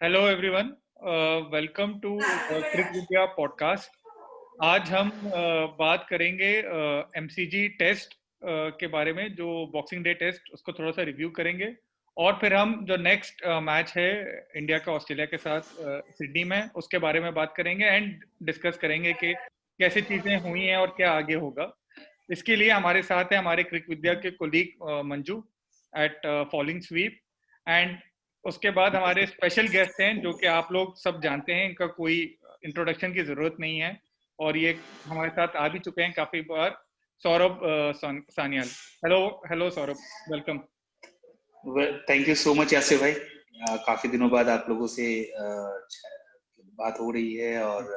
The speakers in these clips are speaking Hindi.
Hello everyone, welcome to cric Vidya podcast. आज हम बात करेंगे एमसीजी टेस्ट के बारे में, जो बॉक्सिंग डे टेस्ट, उसको थोड़ा सा रिव्यू करेंगे। और फिर हम जो नेक्स्ट मैच है इंडिया का ऑस्ट्रेलिया के साथ सिडनी में, उसके बारे में बात करेंगे एंड डिस्कस करेंगे कि कैसी चीज़ें हुई हैं और क्या आगे होगा। इसके लिए हमारे साथ है हमारे क्रिक विद्या के colleague Manju at falling sweep, and उसके बाद हमारे स्पेशल गेस्ट हैं जो कि आप लोग सब जानते हैं, इनका कोई इंट्रोडक्शन की जरूरत नहीं है और ये हमारे साथ आ भी चुके हैं काफी बार। Saurabh Sanyal. Hello hello Saurabh, welcome. Thank you so much Yasir भाई। काफी दिनों बाद आप लोगों से बात हो रही है और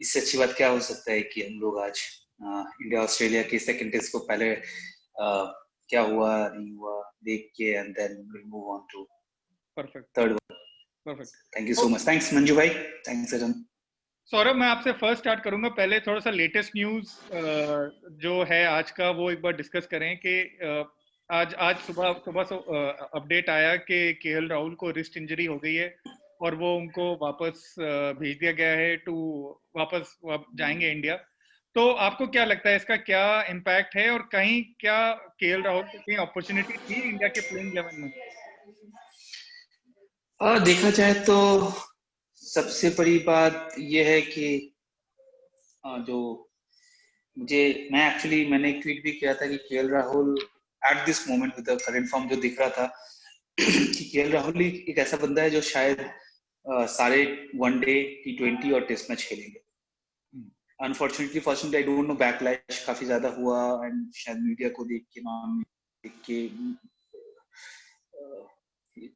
इससे अच्छी बात क्या हो सकता है कि हम लोग आज इंडिया ऑस्ट्रेलिया के सेकंड टेस्ट को पहले क्या हुआ नहीं हुआ देख के and then will move on to perfect third one. Perfect. Thank you so much. Thanks Manju भाई। थैंक्स अजम। सौरभ, मैं आपसे फर्स्ट स्टार्ट करूंगा। पहले थोड़ा सा लेटेस्ट न्यूज जो है आज का, वो एक बार डिस्कस करें कि आज सुबह सुबह अपडेट आया कि केएल राहुल को रिस्ट इंजरी हो गई है और वो उनको वापस भेज दिया गया है टू वापस जाएंगे इंडिया। तो आपको क्या लगता है, इसका क्या इम्पैक्ट है और कहीं क्या केएल राहुल को कहीं अपॉर्चुनिटी थी इंडिया के प्लेइंग 11 में? देखा जाए तो सबसे बड़ी बात यह है कि जो मैंने एक ट्वीट भी किया था कि KL Rahul at this moment with the current form जो दिख रहा था कि केएल राहुल एक ऐसा बंदा है जो शायद सारे वनडे T20 और टेस्ट मैच खेलेंगे। Fortunately I don't know, backlash काफी ज्यादा हुआ एंड शायद मीडिया को देख के नॉन देख के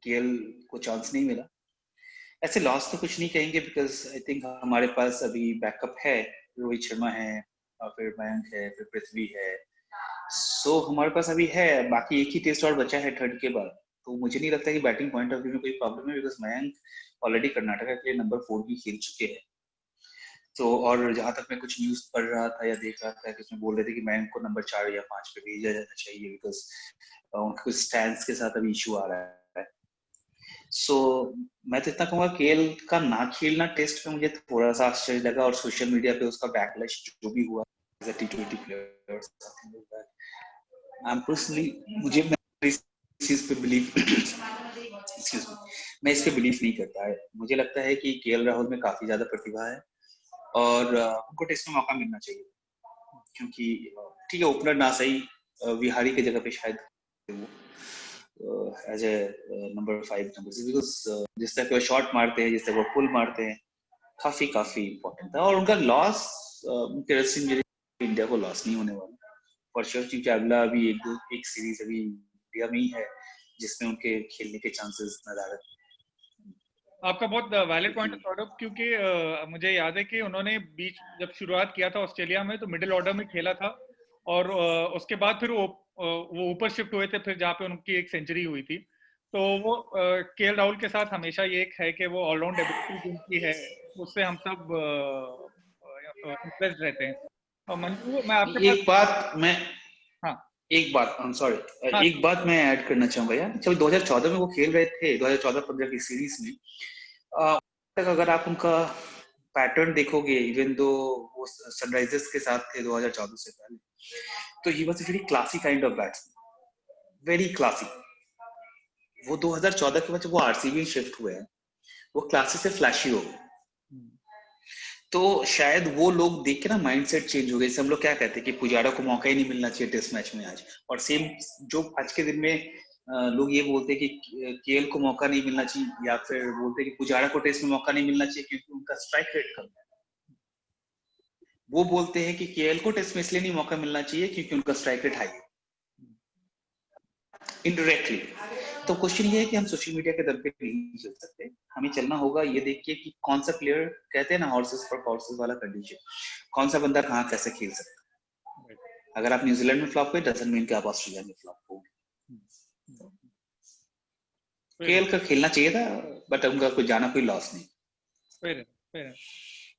केएल को चांस नहीं मिला। ऐसे लॉस तो कुछ नहीं कहेंगे बिकॉज आई थिंक हमारे पास अभी बैकअप है। रोहित शर्मा है और फिर मयंक है, फिर पृथ्वी है। सो हमारे पास अभी है, बाकी एक ही टेस्ट और बचा है थर्ड के बाद। तो मुझे नहीं लगता कि बैटिंग पॉइंट ऑफ व्यू में कोई प्रॉब्लम है बिकॉज मयंक ऑलरेडी कर्नाटका के लिए नंबर 4 भी खेल चुके हैं। तो और जहां तक मैं कुछ न्यूज पढ़ रहा था या देख रहा था कि उसमें बोल रहे थे कि मयंक को नंबर 4 या 5 पे भेजा जाना चाहिए बिकॉज उनके कुछ स्टैंड के साथ अभी इशू आ रहा है। सो मैं तो इतना कहूंगा केएल का ना खेलना टेस्ट में मुझे थोड़ा सा आश्चर्य लगा और सोशल मीडिया पे उसका बैकलैश जो भी हुआ as a T20 player I am personally मुझे इस चीज पे बिलीव एक्सक्यूज मी, मैं इस पे बिलीव नहीं करता है। मुझे लगता है कि केएल राहुल में काफी ज्यादा प्रतिभा है और उनको टेस्ट में मौका मिलना चाहिए क्योंकि ठीक है ओपनर ना सही, विहारी की जगह पे शायद as a number 5 number 6 because जिस तरह के वो शॉट मारते हैं, जिस तरह वो पुल मारते हैं, काफी काफी इंपॉर्टेंट था। और उनका लॉस इंडिया को लॉस नहीं होने वाला फॉर श्योर क्योंकि अगला अभी एक सीरीज अभी इंडिया में ही है जिसमें उनके खेलने के चांसेस नजर आते। आपका बहुत वैलिड पॉइंट है सौरभ, क्योंकि मुझे याद है कि उन्होंने बीच जब शुरुआत किया था ऑस्ट्रेलिया में तो मिडिल ऑर्डर में खेला था और उसके बाद फिर वो ऊपर शिफ्ट हुए थे, फिर जहाँ पे उनकी एक सेंचुरी हुई थी। तो वो केएल राहुल के साथ हमेशा ये एक है कि वो ऑलराउंड एबिलिटी जिनकी है उससे हम सब इम्प्रेस्ड रहते हैं। और मंजू, मैं आपके पास। एक बात मैं हाँ एक बात आई एम सॉरी, हाँ। एक बात मैं ऐड करना चाहूंगा यार। जब 2014 में वो खेल रहे थे 2014-15 की सीरीज में तक अगर आप उनका पैटर्न देखोगे इवन दो वो सनराइजर्स के साथ थे 2014 से पहले, तो he was a very classy kind of batsman, very classy. वो 2014 के बाद जब वो आरसीबी शिफ्ट हुए हैं वो क्लासी से फ्लैशी हो गए। तो शायद वो लोग देख के ना माइंडसेट चेंज हो गया। जैसे हम लोग क्या कहते हैं कि पुजारा को मौका ही नहीं मिलना चाहिए टेस्ट मैच में आज, और सेम जो आज के दिन में लोग ये बोलते हैं कि केएल को मौका नहीं मिलना चाहिए या फिर बोलते हैं कि पुजारा को टेस्ट में मौका नहीं मिलना चाहिए क्योंकि उनका स्ट्राइक रेट कम है। वो बोलते हैं कि केएल को टेस्ट में इसलिए नहीं मौका मिलना चाहिए क्योंकि उनका स्ट्राइक रेट हाई है, इनडायरेक्टली। तो क्वेश्चन ये है कि हम सोशल मीडिया के दम पे नहीं चल सकते। हमें चलना होगा ये देख के कि कौन सा प्लेयर, कहते हैं ना हॉर्सेस फॉर हॉर्सेस वाला कंडीशन, कौन सा बंदा कहाँ कैसे खेल सकता है। अगर आप न्यूजीलैंड में फ्लॉप हुए डजंट मीन कि आप ऑस्ट्रेलिया में फ्लॉप हो। केएल का खेलना चाहिए था बट उनका कोई जाना कोई लॉस नहीं। फिर फिर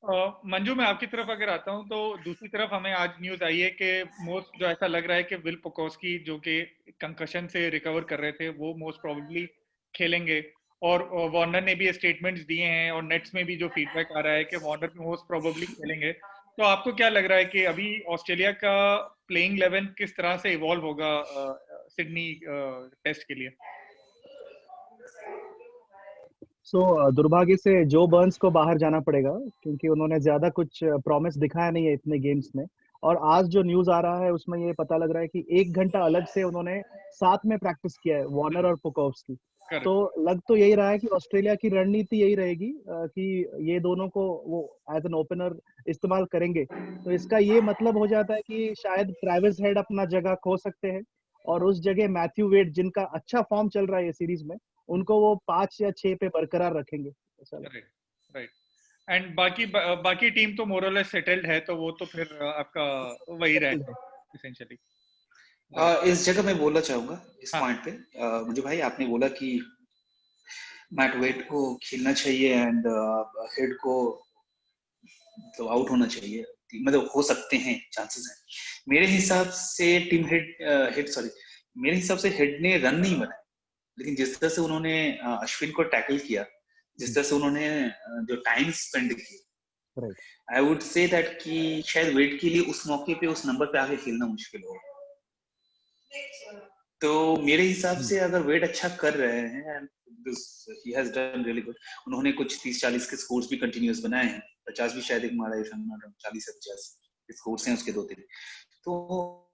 मंजू, मैं आपकी तरफ अगर आता हूं तो दूसरी तरफ हमें आज न्यूज आई है कि मोस्ट जो ऐसा लग रहा है कि विल पुकोस्की जो कि कंकशन से रिकवर कर रहे थे वो मोस्ट प्रोबेबली खेलेंगे। और वार्नर ने भी स्टेटमेंट्स दिए हैं और नेट्स में भी जो फीडबैक आ रहा है कि वार्नर मोस्ट प्रोबेबली खेलेंगे। तो आपको क्या लग रहा है कि अभी ऑस्ट्रेलिया का प्लेइंग 11 किस तरह से इवॉल्व होगा सिडनी टेस्ट के लिए? दुर्भाग्य से जो बर्न्स को बाहर जाना पड़ेगा, क्योंकि उन्होंने ज्यादा कुछ प्रॉमिस दिखाया नहीं है इतने गेम्स में। और आज जो न्यूज आ रहा है उसमें ये पता लग रहा है कि 1 घंटा अलग से उन्होंने साथ में प्रैक्टिस किया है, वार्नर और पुकोव्स्की। तो लग तो यही रहा है कि ऑस्ट्रेलिया की रणनीति यही रहेगी कि ये दोनों को वो एज एन ओपनर इस्तेमाल करेंगे। तो इसका ये मतलब हो जाता है कि शायद ट्रेविस हेड अपना जगह खो सकते हैं, और उस जगह मैथ्यू वेड, जिनका अच्छा फॉर्म चल रहा है ये सीरीज में, उनको वो 5 या 6 पे बरकरार रखेंगे। Right, right. एंड बाकी टीम तो मोरलेस सेटल्ड है, तो वो तो फिर आपका वही रहेगा एसेंशियली। इस जगह मैं बोलना चाहूंगा इस पॉइंट पे, मुझे भाई आपने बोला कि मैट वेट को खेलना चाहिए एंड हेड को तो आउट होना चाहिए, मतलब हो सकते हैं, चांसेस हैं। मेरे हिसाब से टीम मेरे हिसाब से हेड ने रन नहीं बनाया, लेकिन जिस तरह से उन्होंने अश्विन को टैकल किया, जिस तरह से उन्होंने जो टाइम स्पेंड किया, आई वुड से दैट कि शायद वेट के लिए उस मौके पे उस नंबर पे आके खेलना मुश्किल होगा। तो मेरे हिसाब से अगर वेट अच्छा कर रहे हैं, he has done really good, उन्होंने कुछ 30-40 के स्कोर्स भी कंटिन्यूअस बनाए हैं, 50 भी शायद एक मारा है, 40 से 50 स्कोर्स हैं उसके 2-3। तो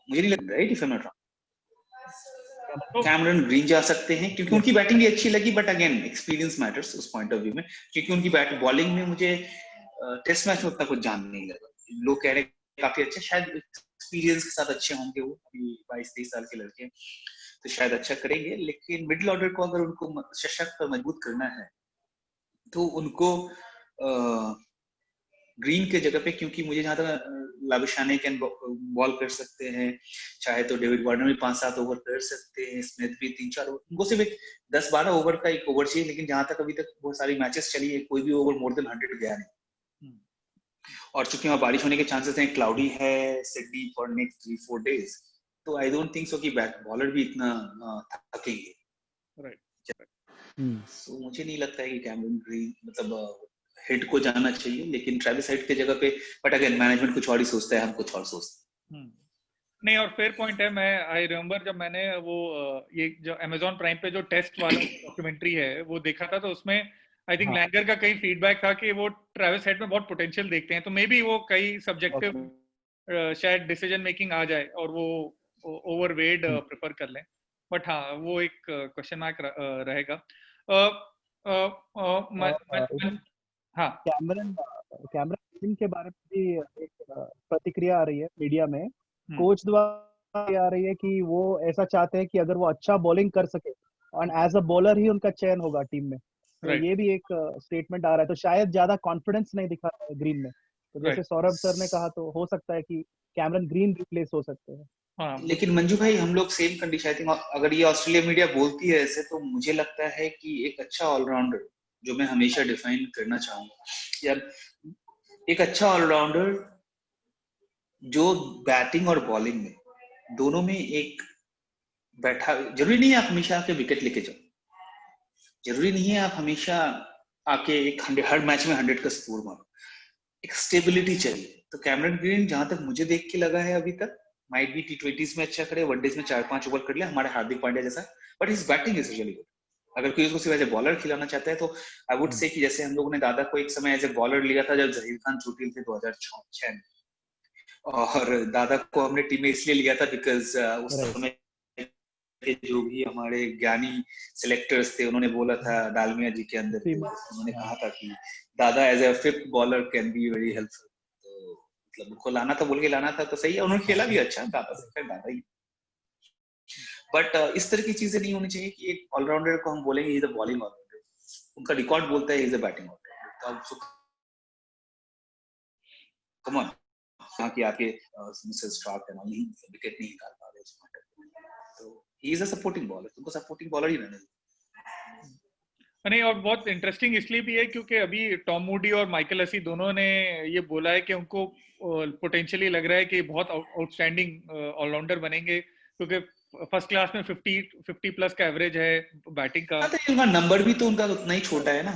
मुझे नहीं लग रहा है if I am not wrong Cameron green जा सकते हैं, क्योंकि उनकी बैटिंग भी अच्छी लगी, बट अगेन एक्सपीरियंस मैटर्स उस पॉइंट ऑफ व्यू में, क्योंकि उनकी बॉलिंग में मुझे टेस्ट मैच में उतना कुछ जान नहीं लगा। लोग कह रहे हैं काफी अच्छे, शायद एक्सपीरियंस के साथ अच्छे होंगे, वो अभी 22-23 साल के लड़के तो शायद अच्छा करेंगे, लेकिन मिडिल ऑर्डर को अगर उनको सशक्त और मजबूत करना है तो उनको ग्रीन के जगह पे, क्योंकि मुझे जहां तक लाबिशाने कैन बॉल कर सकते हैं, चाहे तो डेविड वार्नर भी 5-7 ओवर कर सकते हैं, स्मिथ भी 3-4 ओवर, उनको सिर्फ 10-12 ओवर का एक ओवर चाहिए, लेकिन जहां तक अभी तक बहुत सारी मैचेस चली है, कोई भी ओवर मोर देन 100 गया नहीं। और चूंकि वहां बारिश होने के चांसेस हैं, क्लाउडी है सिडनी फॉर नेक्स्ट 3-4 डेज, तो आई डोंट थिंक सो कि बैट बॉलर भी इतना थकेंगे। सो मुझे नहीं लगता है कि कैमरन ग्रीन मतलब हेड को जाना चाहिए, लेकिन ट्रेविस हेड के जगह पे, बट अगेन मैनेजमेंट कुछ और ही सोचता है, हम कुछ और सोचते हैं। नहीं, और फेयर पॉइंट है। मैं आई रिमेम्बर जब मैंने वो ये जो अमेज़न प्राइम पे जो टेस्ट वाला डॉक्यूमेंट्री है वो देखा था, तो उसमें आई थिंक लैंगर का कई फीडबैक था कि वो ट्रेविस हेड में बहुत पोटेंशियल देखते हैं, तो मे बी वो कई सब्जेक्टिव शायद डिसीजन मेकिंग आ जाए और वो ओवरवेट प्रेफर कर लें, बट हाँ वो एक क्वेश्चन मार्क रहेगा। हाँ, कैमरन ग्रीन के बारे में भी एक प्रतिक्रिया आ रही है मीडिया में, कोच द्वारा आ रही है कि वो ऐसा चाहते हैं कि अगर वो अच्छा बॉलिंग कर सके और एज अ बॉलर ही उनका चयन होगा टीम में। तो ये भी एक स्टेटमेंट आ रहा है, तो शायद ज्यादा कॉन्फिडेंस नहीं दिखा रहा है ग्रीन में। तो जैसे सौरभ सर ने कहा, तो हो सकता है कि कैमरन ग्रीन रिप्लेस हो सकते हैं। लेकिन मंजू भाई, हम लोग सेम कंडीशन, आई थिंक अगर ये ऑस्ट्रेलिया मीडिया बोलती है ऐसे, तो मुझे लगता है कि एक अच्छा ऑलराउंडर, जो मैं हमेशा डिफाइन करना चाहूंगा यार, एक अच्छा ऑलराउंडर जो बैटिंग और बॉलिंग में दोनों में एक बैठा, जरूरी नहीं है आप हमेशा आके विकेट लेके जाओ, जरूरी नहीं है आप हमेशा आके एक हर मैच में 100 का स्कोर मारो, एक स्टेबिलिटी चाहिए। तो कैमरन ग्रीन जहां तक मुझे देख के लगा है अभी तक, माइट बी T20s में अच्छा करे, वनडेज में 4-5 ओवर कर लिया हमारे हार्दिक पांड्या जैसा, but his batting is really good. अगर कोई उसको सिर्फ एज ए बॉलर खिलाना चाहता है, तो आई वुड से कि जैसे हम लोगों ने दादा को एक समय एज ए बॉलर लिया था जब जहीर खान चोटिल थे 2006 में, और दादा को हमने टीम में इसलिए लिया था बिकॉज उस समय के जो भी हमारे ज्ञानी सिलेक्टर्स थे, उन्होंने बोला था डालमिया जी के अंदर थे, उन्होंने कहा था कि Dada as a fifth bowler can be very helpful. तो मतलब उनको लाना था, बोल के लाना था, तो सही है, उन्होंने खेला भी अच्छा, दादा ही। बट इस तरह की चीजें नहीं होनी चाहिए कि एक ऑलराउंडर को हम बोलेंगे इज अ बॉलिंग ऑलराउंडर, उनका रिकॉर्ड बोलता है इज अ बैटिंग ऑलराउंडर। तो अब कम ऑन, यहाँ की आके मिस्टर स्टार्क है नहीं, विकेट नहीं निकाल पा रहे उसमें, तो ही इज अ सपोर्टिंग बॉलर, तुमको सपोर्टिंग बॉलर ही रहने दो। नहीं, और बहुत इंटरेस्टिंग इसलिए भी है क्योंकि अभी टॉम मूडी और माइकल हसी दोनों ने ये बोला है कि उनको पोटेंशियली लग रहा है कि बहुत आउटस्टैंडिंग ऑलराउंडर बनेंगे, क्योंकि फर्स्ट क्लास में 50 प्लस का एवरेज है बैटिंग का। हाँ, तो उनका नंबर भी तो उनका उतना ही छोटा है ना,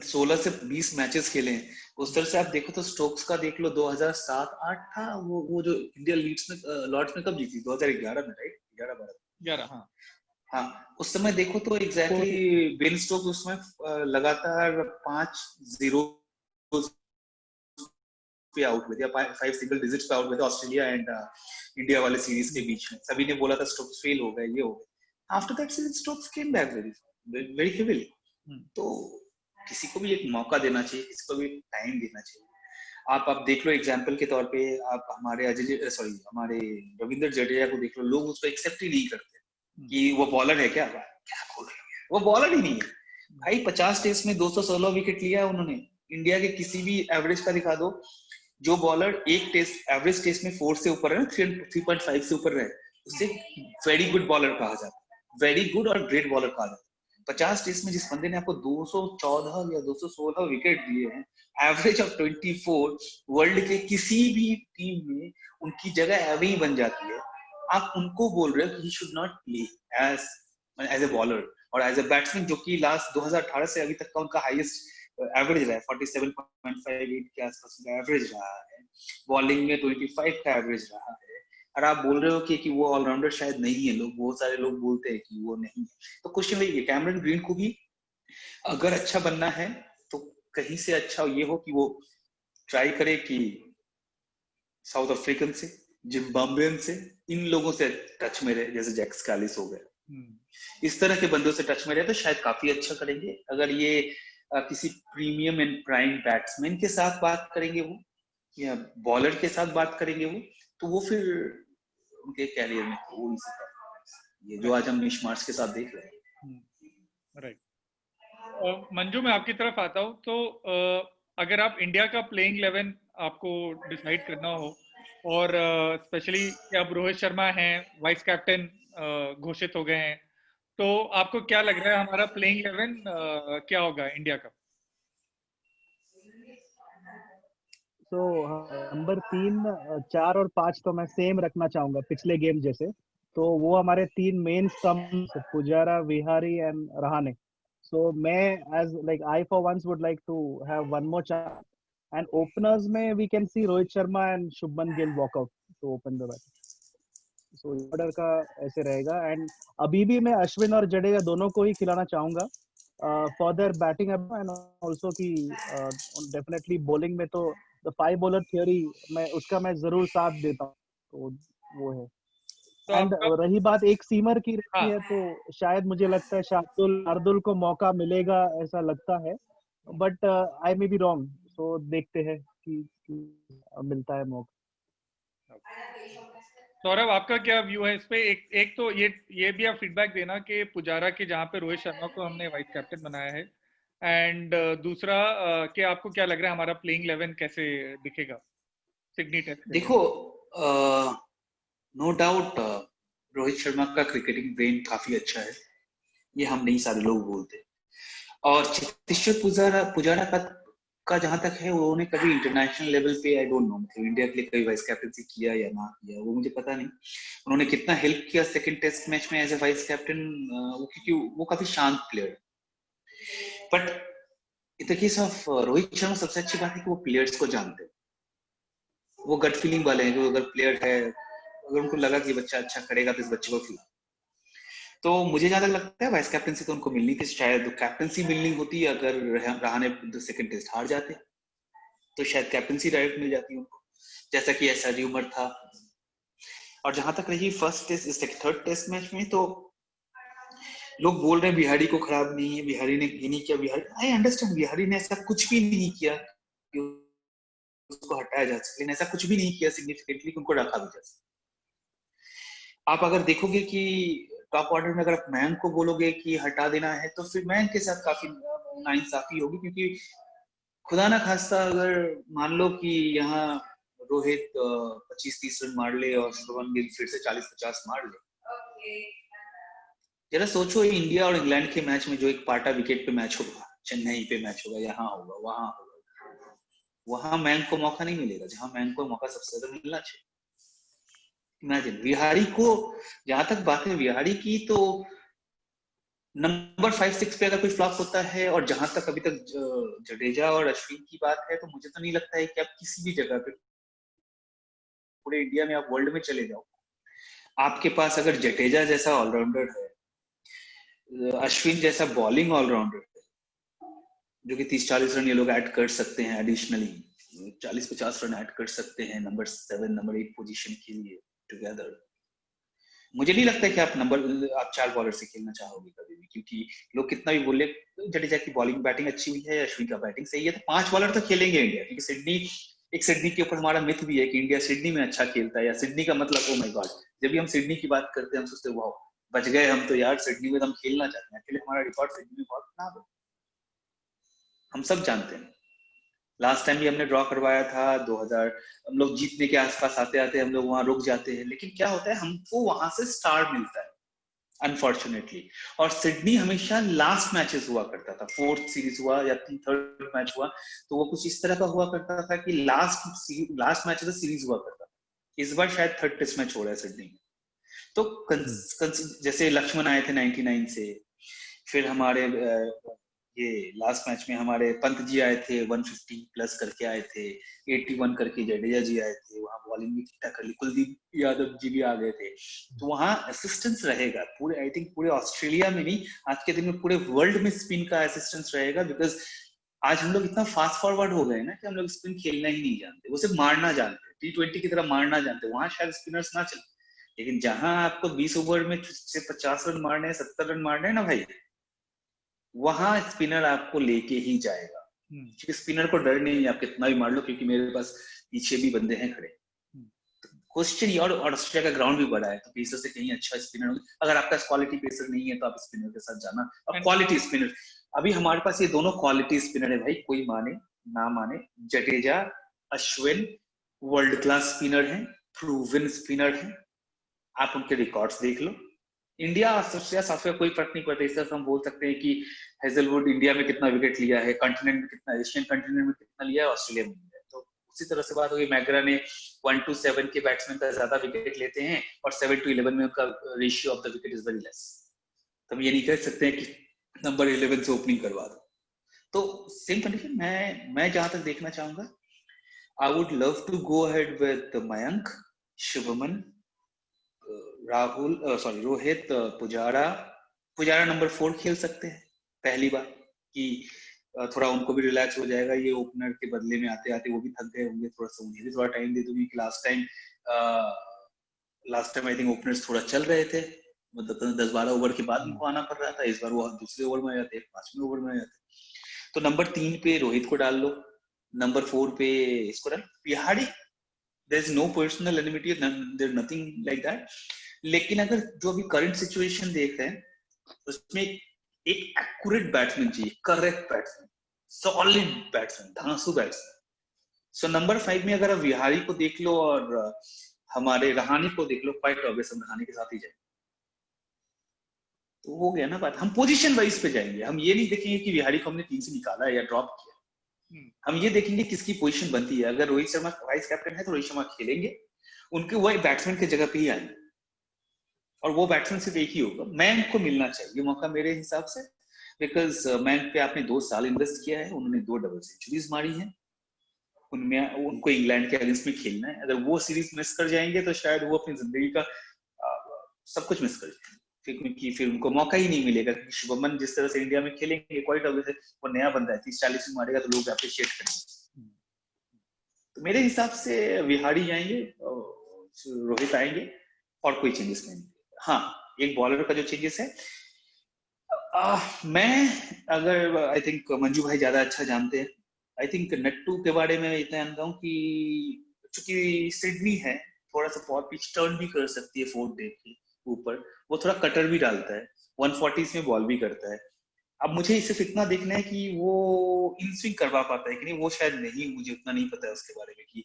16 से 20 मैचेस खेले हैं। उस तरह से आप देखो तो स्टोक्स का देख लो, 2007-8 था वो जो इंडिया लीड्स में लॉर्ड्स में कब जीती, 2011 में, राइट? 11-12। 11, हाँ। हाँ, उस समय देखो तो एग्जैक्टली बेन स्टोक्स उसमें लगातार 5-0 पे आउट हुए थे, 5 सिंगल डिजिट्स पे आउट हुए थे ऑस्ट्रेलिया एंड इंडिया वाले सीरीज के बीच में। सभी ने बोला था स्टोक्स फेल हो गए, ये हो गए। After that series Stokes came back very very heavily. तो किसी को भी एक मौका देना चाहिए, किसी को भी टाइम देना चाहिए। आप देख लो एग्जांपल के तौर पे, आप हमारे हमारे रविंद्र जडेजा को देख लो, लोग उसको एक्सेप्ट ही नहीं करते कि वो बॉलर है क्या बोल रहे हो, वो बॉलर ही नहीं है भाई। 50 टेस्ट में 216 विकेट लिया है उन्होंने। इंडिया के किसी भी एवरेज का दिखा दो, जो बॉलर एक टेस्ट एवरेज टेस्ट में 4 से ऊपर है, 3.5 से ऊपर रहे, उसे वेरी गुड बॉलर कहा जाता है, वेरी गुड और ग्रेट बॉलर कहा जाता है। 50 टेस्ट में जिस बंदे ने आपको 214 या 216 विकेट दिए हैं, एवरेज ऑफ 24, वर्ल्ड के किसी भी टीम में उनकी जगह एवं ही बन जाती है। आप उनको बोल रहे हो कि he should not play as a bowler और एज ए बैट्समैन, जो कि लास्ट 2018 से अभी तक का उनका हाईएस्ट एवरेज रहा है, 47.58 के आसपास का एवरेज रहा है। बॉलिंग में 25 का एवरेज रहा है। और आप बोल रहे हो कि वो ऑलराउंडर शायद नहीं है, लोग बहुत सारे लोग बोलते हैं कि वो नहीं है। तो क्वेश्चन वही है, कैमरन ग्रीन को भी अगर अच्छा बनना है तो कहीं से अच्छा ये हो कि वो ट्राई करे कि साउथ अफ्रीकन से, जिम्बाब्वेन से, इन लोगों से टच में रहे, जैसे जैक स्कैलिस हो गए, इस तरह के बंदों से टच में रहे तो शायद काफी अच्छा करेंगे। अगर ये किसी प्रीमियम एंड प्राइम बैट्समैन के साथ बात करेंगे वो, या बॉलर के साथ बात करेंगे वो, तो वो फिर उनके कैरियर में हो नहीं सकता ये जो आज हम मिशमार्च के साथ देख रहे हैं। राइट। मंजू, मैं आपकी तरफ आता हूँ, तो अगर आप इंडिया का प्लेइंग 11 आपको डिसाइड करना हो, और स्पेशली अब रोहित शर्मा हैं वाइस कैप्टन घोषित हो गए हैं, तो आपको क्या लग रहा है हमारा प्लेइंग 11 क्या होगा इंडिया का? तो नंबर 3, 4 और 5 तो मैं सेम रखना चाहूंगा पिछले गेम जैसे। तो वो हमारे 3 मेन स्तंभ, पुजारा, विहारी एंड रहाणे। सो मैं as like I for once would like to have one more chance, and openers में we can see Rohit Sharma and Shubman Gill walk out to open the batting. So order का ऐसे रहेगा। एंड अभी भी मैं अश्विन और जडेजा दोनों को ही खिलाना चाहूंगा for their batting and also की डेफिनेटली बॉलिंग में तो द 5 बॉलर थियरी उसका मैं जरूर साथ देता हूँ। तो वो है। तो एंड आपका रही बात एक सीमर की रहती हाँ, है, तो शायद मुझे लगता है शार्दुल को मौका मिलेगा ऐसा लगता है, but I may be wrong. So देखते हैं कि मिलता है मौका। सौरभ, आपका क्या व्यू है इस पे? एक तो ये भी आप फीडबैक देना कि पुजारा के जहाँ पे रोहित शर्मा को हमने वाइस कैप्टन बनाया है, एंड दूसरा कि आपको क्या लग रहा है हमारा प्लेइंग 11 कैसे दिखेगा सिडनी टेस्ट के लिए? देखो, नो डाउट रोहित शर्मा का क्रिकेटिंग ब्रेन काफी अच्छा है, ये हम नहीं सारे लोग बोलते। और चेतेश्वर पुजारा का जहां तक है, उन्होंने कभी इंटरनेशनल लेवल पे आई डोंट नो, मतलब इंडिया के लिए कभी वाइस कैप्टनसी किया या ना किया वो मुझे पता नहीं। उन्होंने कितना हेल्प किया सेकंड टेस्ट मैच में एज ए वाइस कैप्टन, क्योंकि वो काफी शांत प्लेयर है। But in the case of Rohit Sharma सबसे अच्छी बात है कि वो प्लेयर्स को जानते हैं, वो गट फीलिंग वाले हैं। जो अगर प्लेयर है, अगर उनको लगा कि बच्चा अच्छा करेगा तो इस बच्चे को खिला। तो मुझे जहां तक लगता है वाइस कैप्टनसी तो उनको मिलनी थी, शायद कैप्टनसी मिलनी होती अगर रहाणे सेकंड टेस्ट हार जाते, तो शायद कैप्टनसी डायरेक्ट मिल जाती उनको, जैसा कि ऐसा र्यूमर था। और जहां तक रही first test third test match में, तो लोग बोल रहे हैं बिहारी को खराब नहीं है, बिहारी ने ये नहीं किया। बिहारी, आई अंडरस्टैंड, बिहारी ने ऐसा कुछ भी नहीं किया कि उसको हटाया जा सके, ऐसा कुछ भी नहीं किया सिग्निफिकेंटली कि उनको रखा भी जा सके। आप अगर देखोगे कि टॉप ऑर्डर में अगर आप मयंक को बोलोगे कि हटा देना है, तो फिर मयंक के साथ काफी नाइंसाफी होगी, क्योंकि खुदा ना खास्ता अगर मान लो कि यहाँ रोहित 25-30 रन मार ले और शुभमन गिल फिर से 40-50 मार ले, जरा सोचो इंडिया और इंग्लैंड के मैच में जो एक पाटा विकेट पे मैच होगा, चेन्नई पे मैच होगा, यहाँ होगा, वहां होगा, वहां मैंक को मौका नहीं मिलेगा जहां मैंक को मौका सबसे ज्यादा मिलना चाहिए। इमेजिन विहारी को, जहां तक बात है विहारी की, तो नंबर 5-6 पे अगर कोई फ्लॉप होता है, और जहां तक अभी तक जडेजा और अश्विन की बात है, तो मुझे तो नहीं लगता है कि आप किसी भी जगह पे पूरे इंडिया में, आप वर्ल्ड में चले जाओ, आपके पास अगर जडेजा जैसा ऑलराउंडर है, अश्विन जैसा बॉलिंग ऑलराउंडर है, जो कि 30-40 रन ये लोग ऐड कर सकते हैं एडिशनली, 40-50 रन ऐड कर सकते हैं नंबर 7 नंबर 8 पोजीशन के लिए टुगेदर। मुझे नहीं लगता कि आप 4 बॉलर से खेलना चाहोगे कभी भी, क्योंकि लोग कितना भी बोले जडेजा की बॉलिंग बैटिंग अच्छी हुई है, अश्विन का बैटिंग सही है, तो 5 बॉलर तो खेलेंगे इंडिया, क्योंकि सिडनी के ऊपर हमारा मिथ भी है कि इंडिया सिडनी में अच्छा खेलता है, या सिडनी का मतलब ओ माय गॉड, जब भी हम सिडनी की बात करते हैं हम सोचते हैं वाह बच गए हम, तो यार सिडनी में तो हम खेलना चाहते हैं, एक्चुअली हमारा रिकॉर्ड सिडनी में बहुत खराब है, हम सब जानते हैं। लास्ट टाइम भी हमने ड्रॉ करवाया था 2000, हम लोग जीतने के आसपास आते आते हम लोग वहां रुक जाते हैं, लेकिन क्या होता है हमको वहां से स्टार मिलता है अनफॉर्चुनेटली। और सिडनी हमेशा लास्ट मैचेस हुआ करता था, 4th सीरीज हुआ या 3rd मैच हुआ, तो वो कुछ इस तरह का हुआ करता था कि लास्ट मैच सीरीज हुआ करता था। इस बार शायद 3rd टेस्ट मैच हो रहा है सिडनी में, तो जैसे लक्ष्मण आए थे 99 से, फिर हमारे ये लास्ट मैच में हमारे पंत जी आए थे 150 प्लस करके आए थे, 81 करके जडेजा जी आए थे, वहां बॉलिंग भी ठीक ठाक कर ली, कुलदीप यादव जी भी आ गए थे, तो वहां असिस्टेंस रहेगा पूरे, आई थिंक पूरे ऑस्ट्रेलिया में नहीं, आज के दिन में पूरे वर्ल्ड में स्पिन का असिस्टेंस रहेगा, बिकॉज आज हम लोग इतना फास्ट फॉरवर्ड हो गए ना कि हम लोग स्पिन खेलना ही नहीं जानते, वो सिर्फ मारना जानते हैं, T20 की तरह मारना जानते हैं, वहां शायद स्पिनर्स ना चले, लेकिन जहां आपको 20 ओवर में से 50 रन मारने हैं, 70 रन मारने हैं ना भाई, वहां स्पिनर आपको लेके ही जाएगा, क्योंकि स्पिनर को डर नहीं है, आप कितना भी मार लो, क्योंकि मेरे पास पीछे भी बंदे हैं खड़े। क्वेश्चन ये, और ऑस्ट्रेलिया का ग्राउंड भी बड़ा है, तो पेसर से कहीं अच्छा स्पिनर होगा, अगर आपका क्वालिटी पेसर नहीं है तो आप स्पिनर के साथ जाना। अब क्वालिटी स्पिनर, अभी हमारे पास ये दोनों क्वालिटी स्पिनर है भाई, कोई माने ना माने, Jadeja Ashwin world class spinner है, प्रूवन स्पिनर है, आप उनके रिकॉर्ड्स देख लो। इंडिया ऑस्ट्रेलिया साथ में कोई फर्क नहीं पड़ता, इस तरह हम बोल सकते हैं कि हेजलवुड इंडिया में कितना विकेट लिया है, कंटिनेंट में कितना, एशियन कंटिनेंट में कितना लिया है, ऑस्ट्रेलिया में लिया है, तो उसी तरह से बात होगी। मैगरा ने 1-7 के बैट्समैन का ज्यादा विकेट लेते हैं, और 7-11 में उनका ratio of the wicket is very less, तो हम ये नहीं कह सकते हैं कि नंबर 11 से ओपनिंग करवा दो। तो सेम कंडीशन मैं जहां तक देखना चाहूंगा, I would love to go ahead with Mayank, Shubman, Rahul, sorry Rohit, Pujara number 4 खेल सकते हैं पहली बार, कि थोड़ा उनको भी रिलैक्स हो जाएगा, ये ओपनर के बदले में आते आते वो भी थक गए होंगे, थोड़ा सा उन्हें भी थोड़ा टाइम दे दूंगी कि last time I think openers थोड़ा चल रहे थे, मतलब 10-12 ओवर के बाद उनको आना पड़ रहा था, इस बार वो दूसरे ओवर में आ जाते, 5वें ओवर में आ जाते, तो नंबर 3 पे रोहित को डाल लो, नंबर 4 पे इसको डाल, Bihari, there is no personal enmity, there's nothing like that, लेकिन अगर जो अभी करंट सिचुएशन देख रहे हैं, उसमें एक एक्यूरेट बैट्समैन चाहिए, करेक्ट बैट्समैन, सॉलिड बैट्समैन, धांसू बैट्समैन। सो नंबर 5 में अगर आप विहारी को देख लो और हमारे रहाणे को देख लो, क्वाइट ऑब्वियस हम रहाणे के साथ ही जाएंगे, तो हो गया ना बात। हम पोजीशन वाइज पे जाएंगे, हम ये नहीं देखेंगे कि विहारी को हमने टीम से निकाला है या ड्रॉप किया, हम ये देखेंगे किसकी पोजीशन बनती है। अगर रोहित शर्मा वाइस कैप्टन है तो रोहित शर्मा खेलेंगे, उनके वो बैट्समैन की जगह पे ही आएंगे, और वो बैट्समैन सिर्फ एक ही होगा। मैंक को मिलना चाहिए मौका मेरे हिसाब से, बिकॉज मैंक पे आपने 2 साल इन्वेस्ट किया है, उन्होंने 2 डबल सेंचुरीज मारी हैं, उनमें उनको इंग्लैंड के अगेंस्ट में खेलना है, अगर वो सीरीज मिस कर जाएंगे तो शायद वो अपनी जिंदगी का सब कुछ मिस कर जाएंगे, क्योंकि फिर उनको मौका ही नहीं मिलेगा। शुभमन जिस तरह से इंडिया में खेलेंगे, क्वाइट ऑब्वियस वो नया बंदा है, 30-40 में मारेगा तो लोग अप्रिशिएट करेंगे। तो मेरे हिसाब से विहारी आएंगे, रोहित आएंगे, और कोई चेंजेस नहीं। हाँ, एक बॉलर का जो चेंजेस है, मैं अगर आई थिंक मंजू भाई ज्यादा अच्छा जानते हैं, आई थिंक नट्टू के बारे में इतना जानता हूँ कि चूंकि सिडनी है, थोड़ा सा पॉट पिच टर्न भी कर सकती है 4th डे के ऊपर, वो थोड़ा कटर भी डालता है, 140 में बॉल भी करता है। अब मुझे सिर्फ इतना देखना है कि वो इन स्विंग करवा पाता है कि नहीं, वो शायद नहीं, मुझे उतना नहीं पता है उसके बारे में कि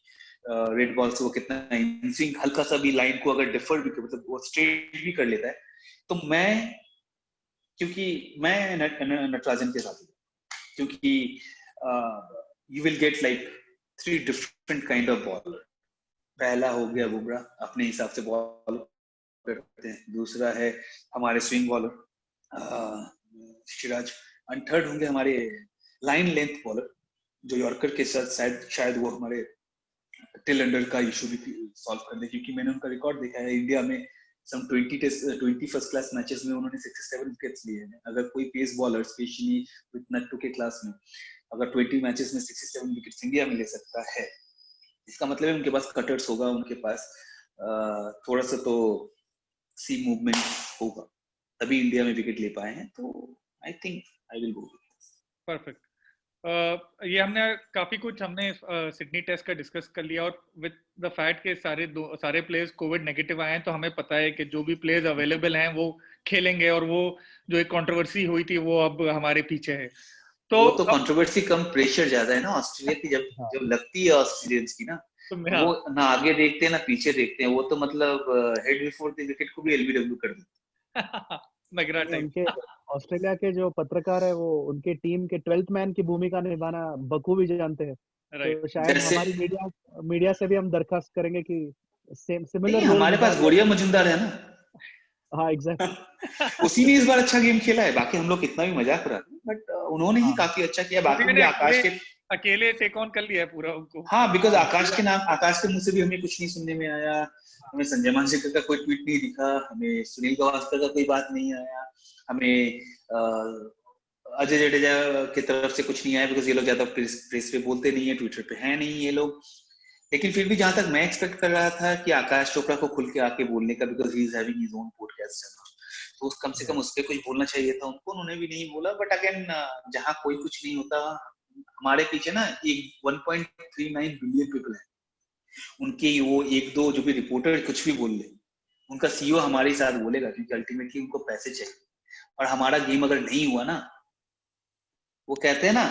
रेड बॉल से वो कितना इन स्विंग, हल्का सा भी लाइन को अगर डिफर भी, मतलब वो स्ट्रेट भी कर लेता है, तो मैं क्योंकि मैं नटराजन के साथ, क्योंकि you will get like 3 different kind of bowler. पहला हो गया बुमराह, अपने हिसाब से बॉल करते हैं। दूसरा है हमारे swing bowler Siraj, and third होंगे हमारे लाइन लेंथ बॉलर, जो यॉर्कर के साथ शायद वो हमारे टेल अंडर का इशू भी सॉल्व कर दे, क्योंकि मैंने उनका रिकॉर्ड देखा है इंडिया में सम 20 फर्स्ट क्लास मैचेस में उन्होंने 67 विकेट्स लिए हैं। अगर कोई pace bowler specially with Nattu के क्लास में अगर 20 मैचेस में 67 विकेट्स इंडिया में ले सकता है, इसका मतलब है उनके पास कटर्स होगा, उनके पास थोड़ा सा तो सी मूवमेंट होगा, तभी इंडिया में विकेट ले पाए हैं। तो I think I will go. Perfect. ये हमने काफी कुछ हमने सिडनी टेस्ट का डिस्कस कर लिया, और विद द फैक्ट के सारे प्लेयर्स कोविड नेगेटिव आए हैं, तो हमें पता है कि जो भी प्लेयर्स अवेलेबल हैं वो खेलेंगे, और वो जो एक कंट्रोवर्सी हुई थी वो अब हमारे पीछे है। तो वो तो कंट्रोवर्सी कम, प्रेशर ज्यादा है ना ऑस्ट्रेलिया की, जब लगती है ऑस्ट्रेलियंस की ना, तो वो ना आगे देखते हैं ना पीछे देखते हैं, वो तो मतलब हेड बिफोर द विकेट को भी एलबीडब्ल्यू कर देते हैं। उनके ऑस्ट्रेलिया के जो पत्रकार है वो उनके टीम के 12th मैन की भूमिका निभाना बखूबी जानते हैं। तो शायद हमारी मीडिया से भी हम दरखास्त करेंगे कि सिमिलर रोल हमारे पास गोड़िया मजुमदार है ना। हाँ एग्जैक्टली। उसी ने इस बार अच्छा गेम खेला है, बाकी हम लोग कितना भी मजाक करा, बट उन्होंने ही काफी अच्छा किया। बाकी भी आकाश के अकेले टेक ऑन कर लिया है पूरा उनको। हाँ, बिकॉज आकाश के मुंह से भी हमें कुछ नहीं सुनने में आया, हमें संजय मानसिकर का कोई ट्वीट नहीं दिखा, हमें सुनील गावस्कर का कोई बात नहीं आया, हमें अजय जडेजा की तरफ से कुछ नहीं आया, बिकॉज ये लोग ज्यादा प्रेस पे बोलते नहीं है, ट्विटर पे है नहीं ये लोग। लेकिन फिर भी जहां तक मैं एक्सपेक्ट कर रहा था कि आकाश चोपड़ा को खुल के आके बोलने का, because he is having his own podcast, तो कम से कम उस पर कुछ बोलना चाहिए था उनको, उन्होंने भी नहीं बोला। बट अगेन जहां कोई कुछ नहीं होता, हमारे पीछे ना एक 1.39 बिलियन पीपल है, उनके वो एक दो जो भी रिपोर्टर कुछ भी बोल ले, उनका सीईओ हमारे साथ बोलेगा, क्योंकि अल्टीमेटली उनको पैसे चाहिए। और हमारा गेम अगर नहीं हुआ ना, वो कहते हैं ना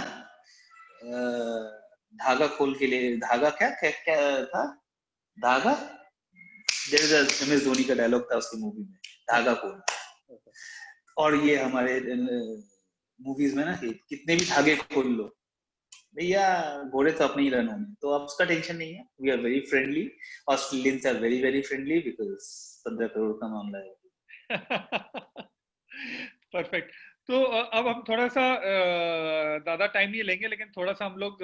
धागा खोल के लिए धागा, क्या क्या, क्या था धागा, एमएस धोनी का डायलॉग था उसकी मूवी में, धागा खोल। और ये हमारे मूवीज में ना कि कितने भी धागे खोल लो भैया, घोड़े तो अपने ही रन होंगे, तो अब उसका टेंशन नहीं है। We are very friendly, Australians are very very friendly, because 15 crore का मामला है। परफेक्ट। तो अब हम थोड़ा सा ज्यादा टाइम नहीं लेंगे, लेकिन थोड़ा सा हम लोग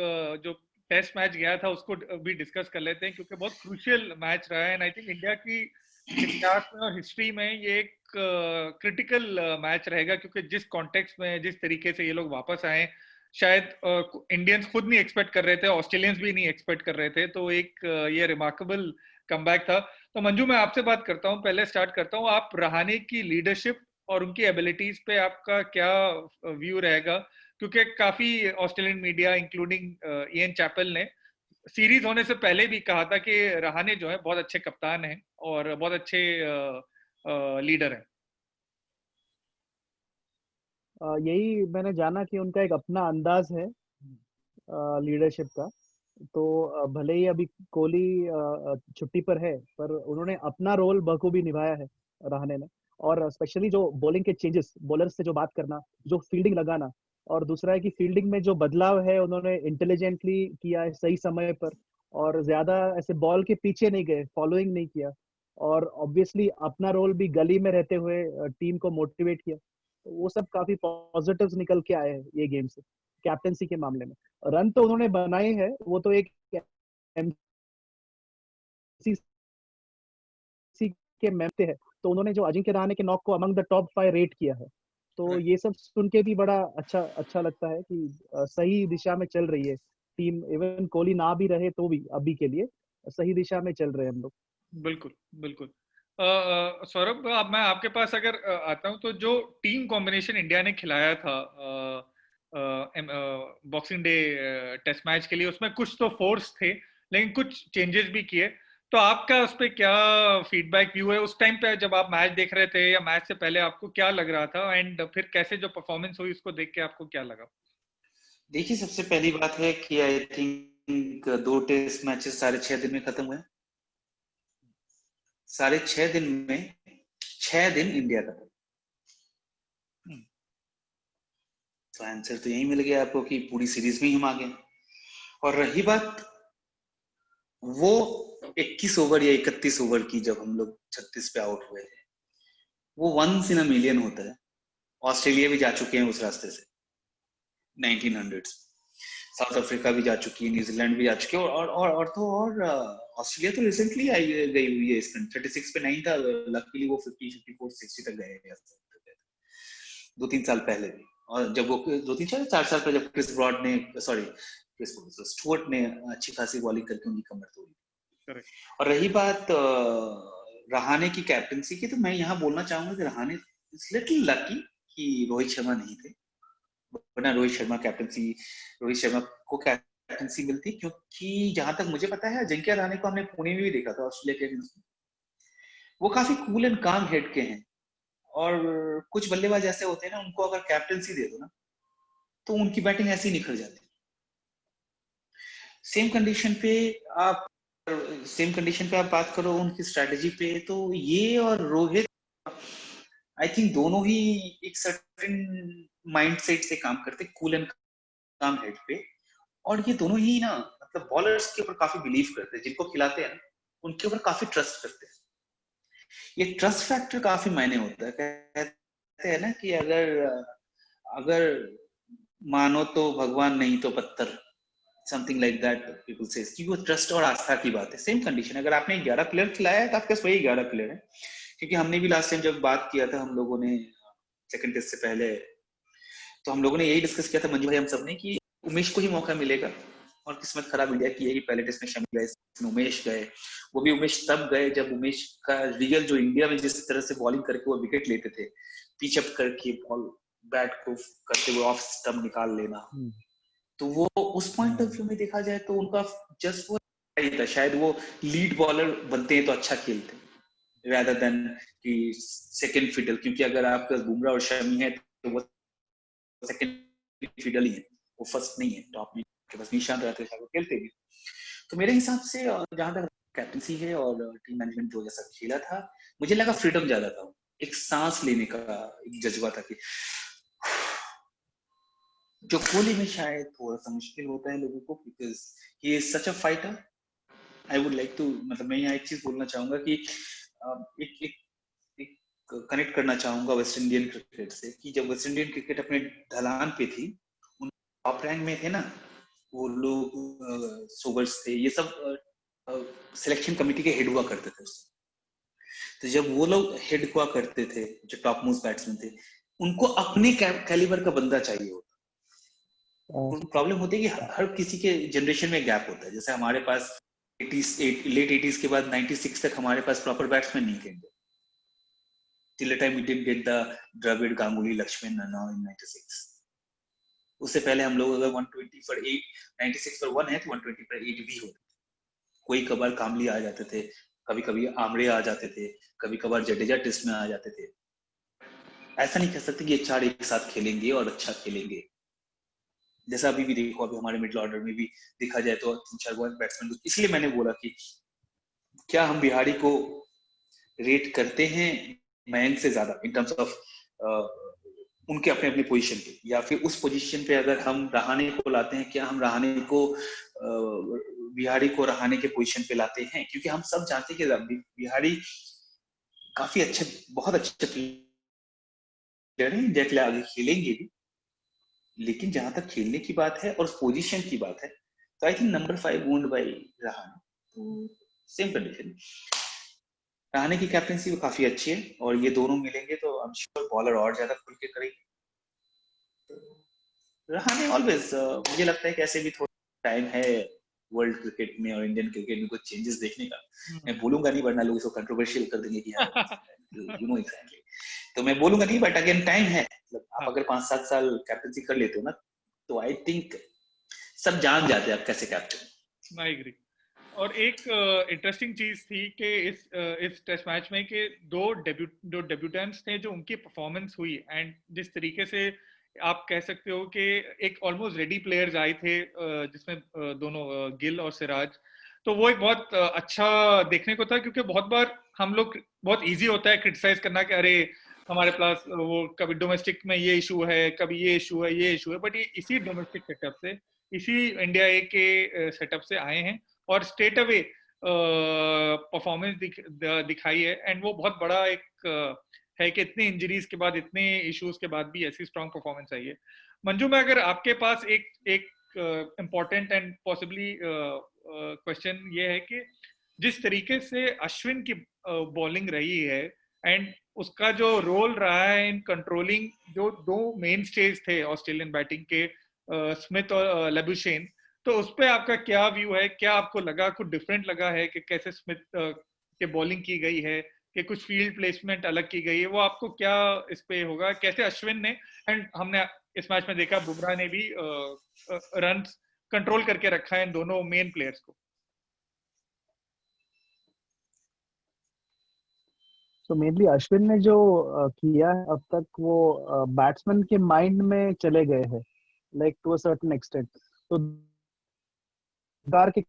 जो टेस्ट मैच गया था उसको भी डिस्कस कर लेते हैं, क्योंकि बहुत क्रूशियल मैच रहा है, एंड आई थिंक इंडिया की इतिहास में और हिस्ट्री में ये एक क्रिटिकल मैच रहेगा, क्योंकि जिस कॉन्टेक्स्ट में जिस तरीके से ये लोग वापस आए, शायद इंडियंस खुद नहीं एक्सपेक्ट कर रहे थे, ऑस्ट्रेलियंस भी नहीं एक्सपेक्ट कर रहे थे। तो एक ये रिमार्केबल कमबैक था। तो मंजू, मैं आपसे बात करता हूँ, पहले स्टार्ट करता हूँ, आप रहाणे की लीडरशिप और उनकी एबिलिटीज पे आपका क्या व्यू रहेगा? क्योंकि काफी Australian media including Ian Chappell ने सीरीज होने से पहले भी कहा था कि रहाणे जो है बहुत अच्छे कप्तान हैं और बहुत अच्छे लीडर हैं। यही मैंने जाना कि उनका एक अपना अंदाज है लीडरशिप का। तो भले ही अभी कोहली छुट्टी पर है, पर उन्होंने अपना रोल बखूबी निभाया है रहाणे ने। और स्पेशली जो बॉलिंग के चेंजेस, बॉलर से जो बात करना, जो फील्डिंग लगाना, और दूसरा है कि फील्डिंग में जो बदलाव है उन्होंने इंटेलिजेंटली किया है, सही समय पर, और ज्यादा ऐसे बॉल के पीछे नहीं गए, फॉलोइंग नहीं किया, और ऑब्वियसली अपना रोल भी गली में रहते हुए टीम को मोटिवेट किया। तो वो सब काफी पॉजिटिव्स निकल के आए हैं ये गेम से, कैप्टेंसी के मामले में। रन तो उन्होंने बनाए हैं, वो तो एक के मैच है, तो उन्होंने जो अजिंक्य रहाणे के नॉक को अमंग द टॉप 5 रेट किया है। तो ये सब सुन के भी बड़ा अच्छा लगता है कि सही दिशा में चल रही है टीम। इवन कोहली ना भी रहे तो भी अभी के लिए सही दिशा में चल रहे हैं हम लोग। बिल्कुल बिल्कुल। सौरभ, अब मैं आपके पास अगर आता हूं, तो जो टीम कॉम्बिनेशन इंडिया ने खिलाया था बॉक्सिंग डे टेस्ट मैच के लिए, उसमें कुछ तो फोर्स थे लेकिन कुछ चेंजेस भी किए। तो आपका उस पर क्या फीडबैक व्यू है? उस टाइम पे जब आप मैच देख रहे थे या मैच से पहले आपको क्या लग रहा था, एंड फिर कैसे जो परफॉर्मेंस हुई उसको देख के आपको क्या लगा? देखिए, सबसे पहली बात है कि आई थिंक 2 टेस्ट मैचेस 6.5 दिन में खत्म हुए। 6.5 दिन में 6 दिन इंडिया का था। तो आंसर तो यही मिल गया आपको कि पूरी सीरीज में ही हम आ गए। और रही बात वो 21 ओवर या 31 ओवर की, जब हम लोग 36 पे आउट हुए थे, वो वंस इन अ मिलियन होता है। ऑस्ट्रेलिया भी जा चुके हैं उस रास्ते से 1900, साउथ अफ्रीका भी जा चुकी है, न्यूजीलैंड भी जा चुकी है, और ऑस्ट्रेलिया तो रिसेंटली आई गई हुई है इसमें। 36 पे नहीं था, लकीली वो 50 54 60 तक गए 2-3 साल पहले भी। और जब वो 2-3 4 साल पहले जब क्रिस ब्रॉड ने, सॉरी क्रिस स्टुअर्ट ने अच्छी खासी बॉलिंग करके उनकी कमर तोड़ी। और रही बात रहाणे की कैप्टनसी की, तो मैं यहाँ बोलना चाहूंगा कि रहाणे इज लिटिल लकी कि रोहित शर्मा नहीं थे, वरना रोहित शर्मा को कैप्टनसी मिलती, क्योंकि जहां तक मुझे पता है अजिंक्य रहाणे को हमने पुणे में भी देखा था ऑस्ट्रेलिया के अगेंस्ट में। वो काफी कूल एंड काम हेड के हैं, और कुछ बल्लेबाज ऐसे होते हैं ना, उनको अगर कैप्टनसी दे दो ना तो उनकी बैटिंग ऐसी निखर जाती है। सेम कंडीशन पे आप बात करो उनकी स्ट्रेटेजी पे, तो ये और रोहित आई थिंक दोनों ही एक सर्टेन माइंडसेट से काम करते, कूल एंड काम हेड पे। और ये दोनों ही ना, मतलब बॉलर्स के ऊपर काफी बिलीव करते हैं, जिनको खिलाते हैं उनके ऊपर काफी ट्रस्ट करते हैं। ये ट्रस्ट फैक्टर काफी मायने होता है। कहते हैं ना कि अगर मानो तो भगवान, नहीं तो पत्थर, समथिंग लाइक दैट पीपल से, कि वो ट्रस्ट और आस्था की बात है। सेम कंडीशन, अगर आपने 11 प्लेयर खिलाया है तो आपके पास वही 11 प्लेयर है। क्योंकि हमने भी लास्ट टाइम जब बात किया था हम लोगों ने सेकंड टेस्ट से पहले, तो हम लोगों ने यही डिस्कस किया था मंजू भाई हम सब ने, कि उमेश को ही मौका मिलेगा। और किस्मत खराब इंडिया की यही पहले टेस्ट में शमी गए, उमेश गए। वो भी उमेश तब गए जब उमेश का रियल, जो इंडिया में जिस तरह से बॉलिंग करके वो विकेट लेते थे, पिच अप करके बॉल बैट को करते हुए ऑफ स्टंप निकाल लेना, तो वो उस पॉइंट ऑफ व्यू में देखा जाए तो उनका जस्ट वो था, शायद वो लीड बॉलर बनते हैं तो अच्छा खेलते rather than कि सेकंड फिडल। क्योंकि अगर आपके पास बुमराह और शमी है तो वो सेकंड फिडल ही है, वो फर्स्ट नहीं है, टॉप में के पास निशान रहते हैं, वो खेलते भी। तो मेरे हिसाब से जहां तक कैप्टनसी है और टीम मैनेजमेंट जो जैसा खेला था, मुझे लगा फ्रीडम ज्यादा था, एक सांस लेने का एक जज्बा था, कि जो कोहली में शायद थोड़ा सा मुश्किल होता है लोगों को, because he is such a fighter. I would like to, मतलब मैं यहाँ एक चीज बोलना चाहूंगा कि एक एक एक कनेक्ट करना चाहूंगा वेस्ट इंडियन क्रिकेट से, कि जब वेस्ट इंडियन क्रिकेट अपने ढलान पे थी, उन टॉप रैंक में थे ना वो लोग, सोवर्स थे, ये सब सिलेक्शन कमेटी के हेड हुआ करते थे उससे। तो जब वो लोग हेड हुआ करते थे, जो टॉप मोस्ट बैट्समैन थे, उनको अपने कैलिबर का बंदा चाहिए होता। प्रॉब्लम होती है कि हर किसी के जनरेशन में गैप होता है। जैसे हमारे पास लेट 80s के बाद 96 तक हमारे पास प्रॉपर बैट्समैन नहीं थे। Till the time we didn't get the Dravid, Ganguly, Lakshman now in 96. उससे पहले हम लोग अगर 120 पर 8, 96 पर 1 है तो 120 पर 8 भी होते। कोई कबार कामली आ जाते थे, कभी कभी आमरे आ जाते थे, कभी कभार जडेजा टेस्ट में आ जाते थे। ऐसा नहीं कह सकते कि ये चार एक साथ खेलेंगे और अच्छा खेलेंगे। जैसा अभी भी देखो, अभी हमारे मिडिल ऑर्डर में भी देखा जाए तो 3-4 बैट्समैन। इसलिए मैंने बोला कि क्या हम बिहारी को रेट करते हैं मयंक से ज्यादा इन टर्म्स ऑफ उनके अपने अपने पोजीशन पे, या फिर उस पोजीशन पे अगर हम रहाणे को लाते हैं, क्या हम रहाणे को बिहारी को रहाणे के पोजीशन पे लाते हैं? क्योंकि हम सब जानते हैं कि बिहारी काफी अच्छे, बहुत अच्छे प्लेयर हैं, इंडिया के लिए आगे खेलेंगे भी। लेकिन जहां तक खेलने की बात है और पोजीशन की बात है, तो I think number 5 owned by Rahane. तो सेम कंडीशन, रहाणे की कैप्टनसी वो काफी अच्छी है, और ये दोनों मिलेंगे तो आई एम श्योर बॉलर और ज्यादा खुल के करेंगे। तो रहाणे ऑलवेज, मुझे लगता है कि ऐसे भी थोड़ा टाइम है वर्ल्ड क्रिकेट में और इंडियन क्रिकेट में कुछ चेंजेस देखने का। मैं बोलूंगा नहीं, वरना लोग इसको कंट्रोवर्शियल कर देंगे कि यू नो एग्जैक्टली। तो मैं बोलूंगा नहीं, बट अगेन टाइम है। मतलब आप अगर 5-7 साल कैप्टनसी कर लेते हो ना, तो आई थिंक सब जान जाते हैं आप कैसे कैप्टन। I agree. और एक इंटरेस्टिंग चीज थी कि इस टेस्ट मैच में कि दो डेब्यूटेंट्स थे जो उनकी परफॉर्मेंस हुई, एंड जिस तरीके से आप कह सकते हो कि एक ऑलमोस्ट रेडी प्लेयर्स आए थे, जिसमें दोनों गिल और सिराज, तो वो एक बहुत अच्छा देखने को था। क्योंकि बहुत बार हम लोग, बहुत इजी होता है क्रिटिसाइज करना कि अरे हमारे पास वो कभी डोमेस्टिक में ये इशू है, कभी ये इशू है, बट ये इसी डोमेस्टिक सेटअप से, इसी इंडिया ए के सेटअप से आए हैं और स्ट्रेट अवे परफॉर्मेंस दिखाई है। एंड वो बहुत बड़ा एक है कि इतने इंजरीज के बाद, इतने इश्यूज के बाद भी ऐसी स्ट्रॉन्ग परफॉर्मेंस आई है। मंजू में अगर आपके पास एक एक इम्पोर्टेंट एंड पॉसिबली क्वेश्चन ये है कि जिस तरीके से अश्विन की बॉलिंग रही है एंड उसका जो रोल रहा है इन कंट्रोलिंग जो दो मेन स्टेज थे ऑस्ट्रेलियन बैटिंग के, स्मिथ और लेबुशेन, तो उस पे आपका क्या व्यू है? क्या आपको लगा, कुछ डिफरेंट लगा है कि कैसे स्मिथ के बॉलिंग की गई है, कि कुछ फील्ड प्लेसमेंट अलग की गई है? वो आपको क्या इस पे होगा, कैसे अश्विन ने, एंड हमने इस मैच में देखा बुमराह ने भी रन कंट्रोल करके रखा है इन दोनों मेन प्लेयर्स को। तो मेनली अश्विन ने जो किया है अब तक, वो बैट्समैन के माइंड में चले गए हैं, like to a certain extent. तो के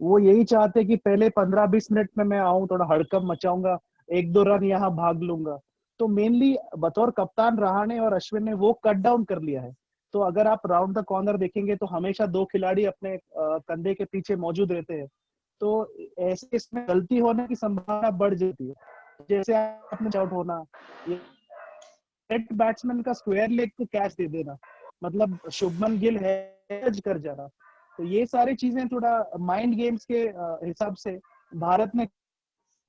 वो यही चाहते कि पहले 15-20 मिनट में मैं आऊं, थोड़ा हड़कंप मचाऊंगा, 1-2 रन यहाँ भाग लूंगा। तो मेनली बतौर कप्तान रहाणे और अश्विन ने वो कट डाउन कर लिया है। तो अगर आप राउंड द कॉर्नर देखेंगे तो हमेशा 2 खिलाड़ी अपने कंधे के पीछे मौजूद रहते हैं। तो ऐसे इसमें गलती होने की संभावना बढ़ जाती है, जैसे आपने आउट होना, बैट्समैन का स्क्वायर लेग को कैच दे देना, मतलब शुभमन गिल है कर जाना। तो ये सारी चीजें थोड़ा माइंड गेम्स के हिसाब से भारत ने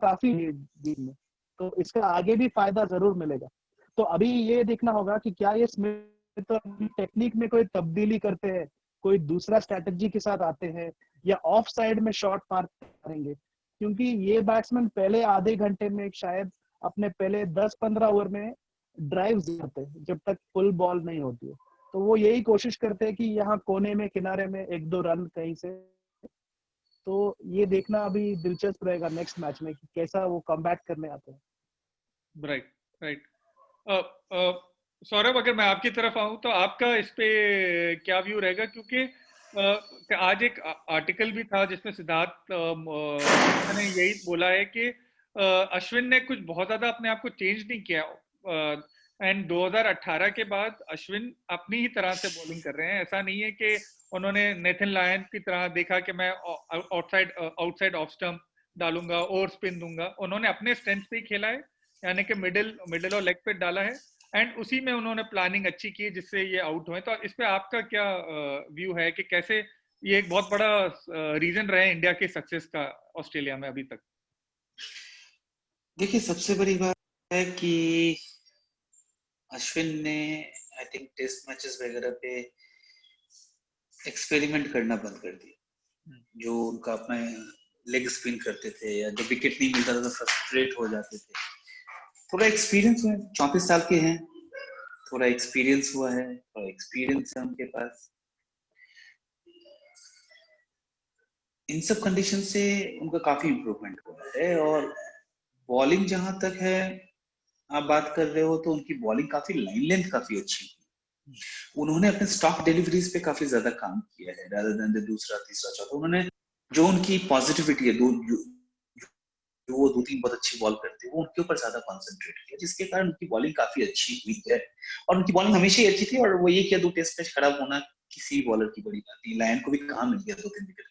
काफी दी में, तो इसका आगे भी फायदा जरूर मिलेगा। तो अभी ये देखना होगा कि क्या ये स्मिथ टेक्निक में कोई तब्दीली करते हैं, कोई दूसरा स्ट्रेटजी के साथ आते हैं, या ऑफ साइड में शॉट मार करेंगे। क्योंकि ये बैट्समैन पहले आधे घंटे में शायद अपने पहले 10-15 ओवर में ड्राइव देते हैं जब तक फुल बॉल नहीं होती है। तो वो यही कोशिश करते हैं कि यहाँ कोने में, किनारे में 1-2 रन कहीं से। तो ये देखना अभी दिलचस्प रहेगा नेक्स्ट मैच में कि कैसा वो कमबैक करने आते हैं। Right, right. सौरभ, अगर मैं आपकी तरफ आऊं तो आपका इस पे क्या व्यू रहेगा? क्योंकि आज एक आर्टिकल भी था जिसमें सिद्धार्थ ने यही बोला है कि अश्विन ने कुछ बहुत ज्यादा अपने आप को चेंज नहीं किया, एंड 2018 के बाद अश्विन अपनी ही तरह से बॉलिंग कर रहे हैं। ऐसा नहीं है कि उन्होंने नेथन लायन की तरह देखा कि मैं आउटसाइड ऑफ स्टंप डालूंगा और स्पिन दूंगा। उन्होंने अपने स्ट्रेंथ पे ही खेला है, यानी कि मिडिल और लेग पे डाला है, एंड उसी में उन्होंने प्लानिंग अच्छी की जिससे ये आउट हुए। तो इस पे आपका क्या व्यू है कि कैसे ये एक बहुत बड़ा रीजन रहे इंडिया के सक्सेस का ऑस्ट्रेलिया में अभी तक? देखिए, सबसे बड़ी बात है कि अश्विन ने आई थिंक टेस्ट मैचेस वगैरह पे एक्सपेरिमेंट करना बंद कर दिया। जो उनका अपना लेग स्पिन करते थे या जब विकेट नहीं मिलता था तो फ्रस्ट्रेट हो जाते थे। थोड़ा एक्सपीरियंस हुआ, 34 साल के हैं, थोड़ा एक्सपीरियंस हुआ है, थोड़ा एक्सपीरियंस है उनके पास। इन सब कंडीशन से उनका काफी इम्प्रूवमेंट हुआ है। और बॉलिंग जहां तक है, आप बात कर रहे हो, तो उनकी बॉलिंग काफी लाइन लेंथ काफी अच्छी है। उन्होंने अपने स्टॉक डिलीवरीज पे काफी ज्यादा काम किया है, रादर देन दूसरा तीसरा चौथा। उन्होंने जो उनकी पॉजिटिविटी है, जो वो 2-3 बहुत अच्छी बॉल करते हैं, वो उनके ऊपर ज्यादा कॉन्सेंट्रेट किया, जिसके कारण उनकी बॉलिंग काफी अच्छी हुई है। और उनकी बॉलिंग हमेशा ही अच्छी थी। और वो ये किया, 2 टेस्ट मैच खराब होना किसी बॉलर की बड़ी बात नहीं। लायन को भी कहाँ मिल गया 2-3 विकेट,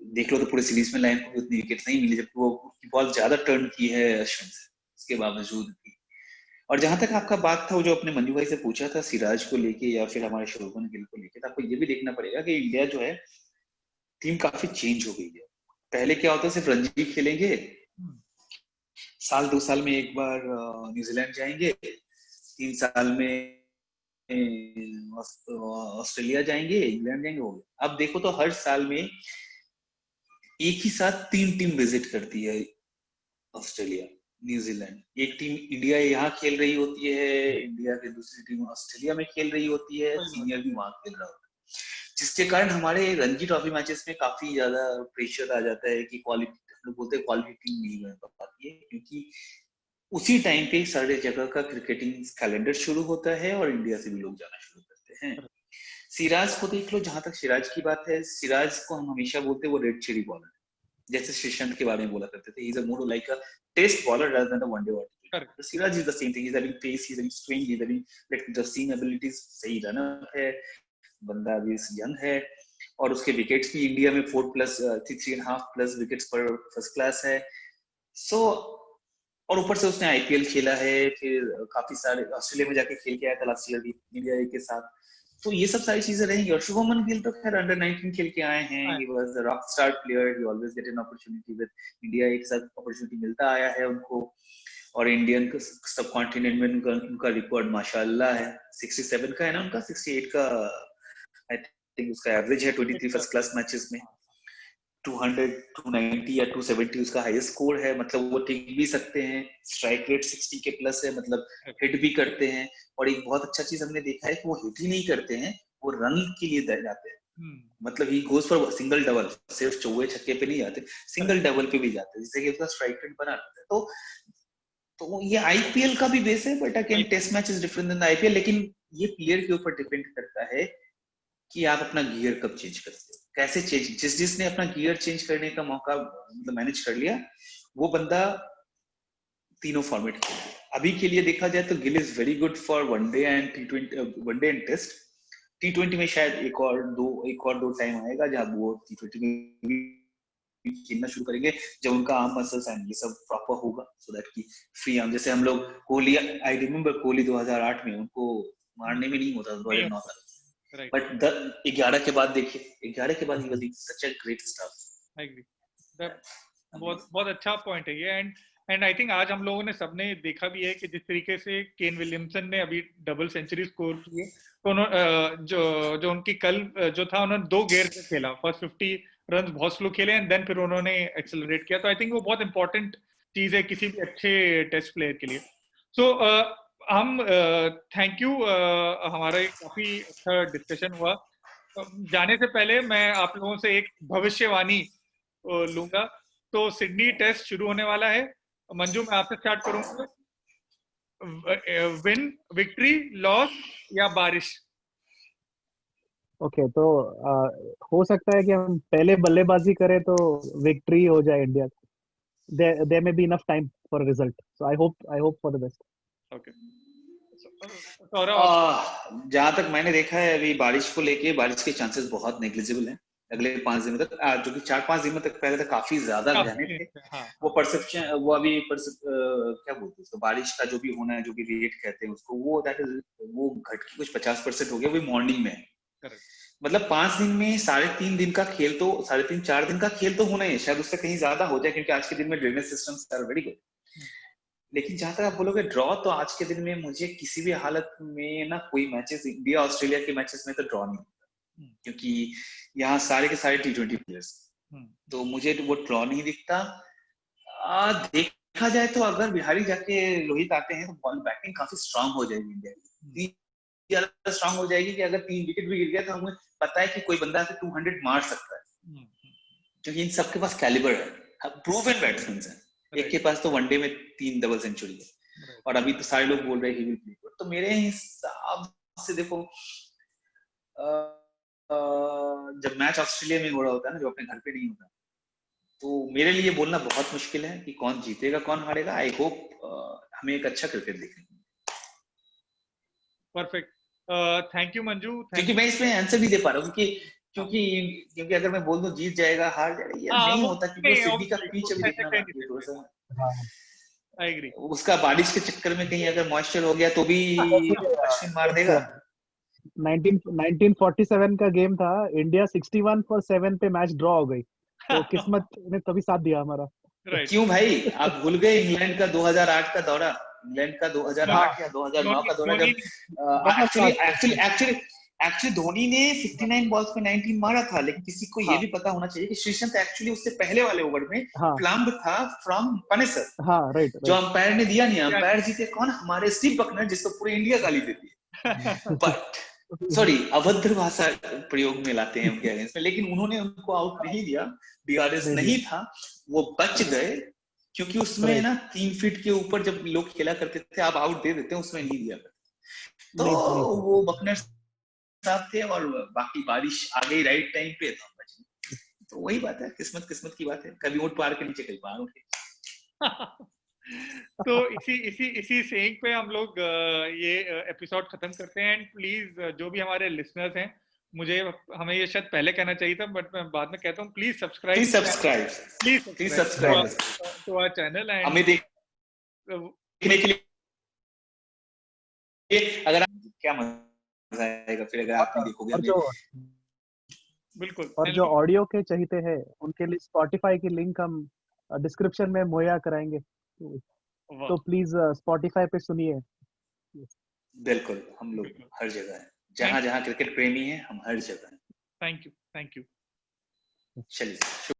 देख लो तो पूरे सीरीज में लायन को भी उतनी विकेट नहीं मिली, जबकि वो उसकी बॉल ज्यादा टर्न की है अश्विन से, उसके बावजूद भी। और जहां तक आपका बात था, वो जो अपने मंजू भाई से पूछा था सिराज को लेके या फिर हमारे शुभमन गिल को लेके, तो आपको ये भी देखना पड़ेगा कि इंडिया जो है, टीम काफी चेंज हो गई है। पहले क्या होता है, सिर्फ रणजी खेलेंगे, साल 2 साल में एक बार न्यूजीलैंड जाएंगे, 3 साल में ऑस्ट्रेलिया जाएंगे, इंग्लैंड जाएंगे, हो गया। अब देखो तो हर साल में एक ही साथ 3 टीम विजिट करती है, ऑस्ट्रेलिया, न्यूजीलैंड। एक टीम इंडिया यहाँ खेल रही होती है, इंडिया की दूसरी टीम ऑस्ट्रेलिया में खेल रही होती है, सीनियर भी वहां खेल रहा होता है, जिसके कारण हमारे रणजी ट्रॉफी मैचेस में काफी ज्यादा प्रेशर आ जाता है कि क्वालिटी, हम लोग बोलते हैं क्वालिटी टीम नहीं बन पाती है, क्योंकि उसी टाइम पे सारे जगह का क्रिकेटिंग कैलेंडर शुरू होता है और इंडिया से भी लोग जाना शुरू करते हैं। सिराज को देख लो, जहां तक सिराज की बात है, सिराज को हम हमेशा बोलते हैं वो रेड चिली बॉलर, जैसे श्रीशंत के बारे में बोला करते थे, he is a more like a test bowler rather than a one day Siraj is the same thing. He's having pace, he's having swing, he's having like the seam abilities. सही रनर है, बंदा अभी यंग है, और उसके विकेट्स भी इंडिया में 3.5+ विकेट्स पर फर्स्ट क्लास है. सो और ऊपर से उसने आईपीएल खेला है, फिर काफी सारे ऑस्ट्रेलिया में जाके खेल के आया था लास्ट ईयर भी इंडिया के साथ. तो ये सब सारी चीजें रहेंगी. और शुभमन गिल तो खैर अंडर 19 खेल के आए हैं. He was a rock star player. He always get an opportunity with India. एक साथ अपॉर्चुनिटी मिलता आया है उनको. और इंडियन सब कॉन्टिनेंट में उनका रिकॉर्ड माशाल्लाह है. 67 का है ना उनका, 68 का आई थिंक उसका एवरेज है 23 फर्स्ट क्लास मैचेस में. 200, 290 या 270 उसका हाईएस्ट स्कोर है. मतलब वो टिक भी सकते हैं. स्ट्राइक रेट 60 के प्लस है, मतलब हिट भी करते हैं. और एक बहुत अच्छा चीज हमने देखा है कि वो हिट ही नहीं करते हैं, वो रन के लिए दे जाते हैं. मतलब he goes for single double. सिर्फ चौवे छक्के पे नहीं जाते, सिंगल डबल पे भी जाते हैं, जिससे कि उसका स्ट्राइक रेट बना रहता है. तो ये आईपीएल का भी बेस है, but again test match is different than IPL. लेकिन ये प्लेयर के ऊपर डिपेंड करता है कि आप अपना गियर कब चेंज करते हो, कैसे चेंज. जिसने अपना गियर चेंज करने का मौका मतलब मैनेज कर लिया, वो बंदा तीनों फॉर्मेट खेल. अभी के लिए देखा जाए तो Gill is very good for one day and T20, one day and test. T20 में शायद एक और दो टाइम आएगा जब वो T20 में खेलना शुरू करेंगे, जब उनका आर्म मसल्स एंड ये सब प्रॉपर होगा, सो दैट कि फ्री आर्म. जैसे हम लोग कोहली, आई रिमेम्बर कोहली 2008 में उनको मारने में नहीं होता 2009 तक. बट 11 के बाद देखिए, 11 के बाद he was such a great star. I agree. बहुत बहुत अच्छा पॉइंट है ये. एंड आई थिंक आज हम लोगों ने सबने देखा भी है कि जिस तरीके से केन विलियमसन ने अभी डबल सेंचुरी स्कोर की है, तो जो उनकी कल जो था, उन्होंने 2 गेयर से खेला. फर्स्ट 50 रन बहुत स्लो खेले एंड देन फिर उन्होंने एक्सेलरेट किया. तो आई थिंक वो बहुत इंपॉर्टेंट चीज है किसी भी अच्छे टेस्ट प्लेयर के लिए. सो हम थैंक यू. हमारा एक काफी अच्छा डिस्कशन हुआ. जाने से पहले मैं आप लोगों से एक भविष्यवाणी लूंगा. तो सिडनी टेस्ट शुरू होने वाला है. मंजू, मैं आपसे स्टार्ट करूंगा. विन, विक्ट्री, लॉस या बारिश? ओके, तो हो सकता है कि हम पहले बल्लेबाजी करें तो विक्ट्री हो जाए India. there may be enough time for a result, so I hope for the best. Okay. जहां तक मैंने देखा है अभी बारिश को लेके, बारिश के चांसेस बहुत नेग्लिजिबल हैं अगले 5 दिन तक. जो कि 4-5 दिन तक पहले तो काफी ज्यादा रहने थे. वो परसेप्शन, वो अभी क्या बोलते हैं उसको, बारिश का जो भी होना है, जो भी रेट कहते हैं उसको, वो घट के कुछ 50% हो गया. वो मॉर्निंग में है. मतलब 5 दिन में 3.5 दिन का खेल, तो 3.5-4 दिन का खेल तो होना ही है. शायद उससे कहीं ज्यादा हो जाए, क्योंकि आज के दिन में drainage systems are very good. लेकिन जहां तक आप बोलोगे ड्रॉ, तो आज के दिन में मुझे किसी भी हालत में ना कोई मैचेस, इंडिया ऑस्ट्रेलिया के मैचेस में तो ड्रॉ नहीं होता, क्योंकि यहाँ सारे के सारे T20 प्लेयर्स. तो मुझे वो ड्रॉ नहीं दिखता. देखा जाए तो अगर बिहारी जाके रोहित आते हैं तो बॉल बैटिंग काफी स्ट्रांग हो जाएगी इंडिया की. ज्यादा स्ट्रांग हो जाएगी कि अगर 3 विकेट भी गिर गया तो हमें पता है कि कोई बंदा 200 मार सकता है, क्योंकि इन सबके पास कैलिबर है, प्रूवन बैट्समैन है. एक के पास तो वनडे में 3 डबल सेंचुरी है, और अभी तो सारे लोग बोल रहे हैं ही विल प्ले गुड. तो मेरे हिसाब से देखो, जब मैच ऑस्ट्रेलिया में हो रहा होता है ना, जो अपने घर पे नहीं होता, तो मेरे लिए बोलना बहुत मुश्किल है कि कौन जीतेगा कौन हारेगा. आई होप हमें एक अच्छा क्रिकेट देखने को. परफेक्ट. Thank you Manju. क्योंकि मैं इसमें आंसर नहीं दे पा रहा हूँ, क्योंकि अगर मैं बोल दूं जीत जाएगा हार जाएगा, ये नहीं होता, क्योंकि सिडनी का पिच अभी देखना आई एग्री. उसका बारिश के चक्कर में कहीं अगर मॉइस्चर हो गया तो भी अश्विन मार देगा. 1947 का गेम था, इंडिया 61 for 7 पे मैच ड्रॉ हो गई. तो किस्मत ने तभी साथ दिया हमारा. क्यों भाई, आप भूल गए इंग्लैंड का 2008 का दौरा, इंग्लैंड का 2008 या 2009 का दौरा, जब एक्चुअली धोनी ने 59 बॉल्स पे 19 मारा था. लेकिन किसी को ये भी पता होना चाहिए कि श्रीसंत एक्चुअली उससे पहले वाले ओवर में प्लम्ब था फ्रॉम पनेसर. राइट. जो अंपायर ने दिया नहीं. अंपायर जीते कौन? हमारे स्टीव बकनर, जिसको पूरी इंडिया गाली देती है. बट सॉरी, अभद्र भाषा प्रयोग में लाते हैं उनके अगेंस्ट में, लेकिन उन्होंने उनको आउट नहीं दिया. डीआरएस नहीं था, वो बच गए, क्योंकि उसमें ना 3 फीट के ऊपर जब लोग खेला करते थे, आप आउट दे देते हैं, उसमें नहीं दिया करते. तो वो बकनर साहब थे, और बाकी बारिश आ गई राइट टाइम पे, तो बच गए. तो वही बात है, किस्मत की बात है. कभी ऊंट पार के नीचे, कभी पार उठे. तो इसी सेइंग पे हम लोग ये एपिसोड खत्म करते हैं। एंड प्लीज जो भी हमारे लिसनर्स हैं, हमें ये शायद पहले कहना चाहिए था, बट मैं बाद में कहता हूँ, please subscribe please subscribe to our channel. And हमें देखने के लिए अगर आप क्या मजा आएगा फिर अगर आप नहीं देखोगे हमें। बिल्कुल। और जो ऑडियो के चाहते हैं उनके लिए स्पॉटिफाई की लिंक हम डिस्क्रिप्शन में मुहैया कराएंगे, तो प्लीज स्पॉटिफाई पे सुनिए। बिल्कुल, हम लोग हर जगह हैं, जहाँ जहाँ क्रिकेट प्रेमी है हम हर जगह हैं। Thank you. चलिए।